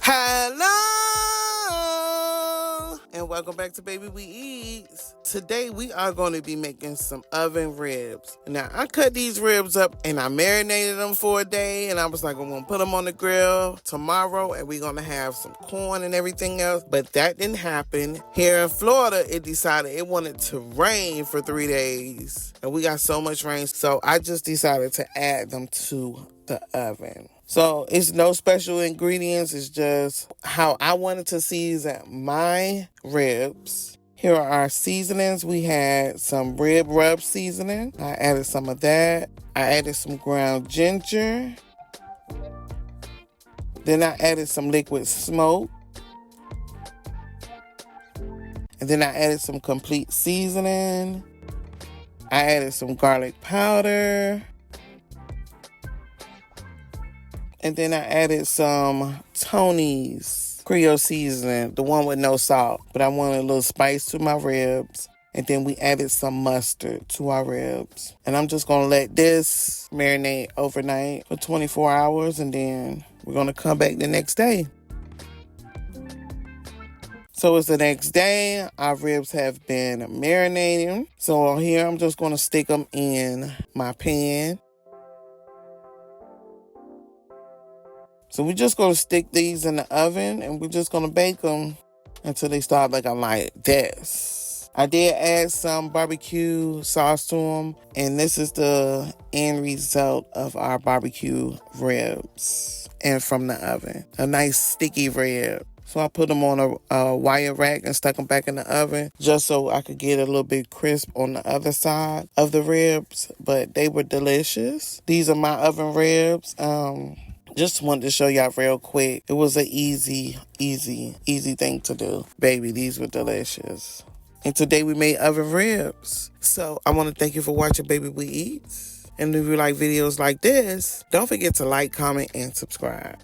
Hello and welcome back to Baby We Eats. Today we are going to be making some oven ribs. Now I cut these ribs up and I marinated them for a day, and I was like, I'm going to put them on the grill tomorrow and we're going to have some corn and everything else. But that didn't happen. Here in Florida, it decided it wanted to rain for 3 days, and we got so much rain, so I just decided to add them to the oven. So it's no special ingredients. It's just how I wanted to season my ribs. Here are our seasonings. We had some rib rub seasoning. I added some of that. I added some ground ginger. Then I added some liquid smoke. And then I added some complete seasoning. I added some garlic powder. And then I added some Tony's Creole seasoning, the one with no salt. But I wanted a little spice to my ribs. And then we added some mustard to our ribs. And I'm just going to let this marinate overnight for 24 hours. And then we're going to come back the next day. So it's the next day. Our ribs have been marinating. So here I'm just going to stick them in my pan. So we're just going to stick these in the oven and we're just going to bake them until they start looking like this. I did add some barbecue sauce to them, and this is the end result of our barbecue ribs and from the oven. A nice sticky rib. So I put them on a wire rack and stuck them back in the oven just so I could get a little bit crisp on the other side of the ribs, but they were delicious. These are my oven ribs. Just wanted to show y'all real quick. It was an easy thing to do. Baby, these were delicious. And today we made oven ribs. So I want to thank you for watching Baby We Eats. And if you like videos like this, don't forget to like, comment, and subscribe.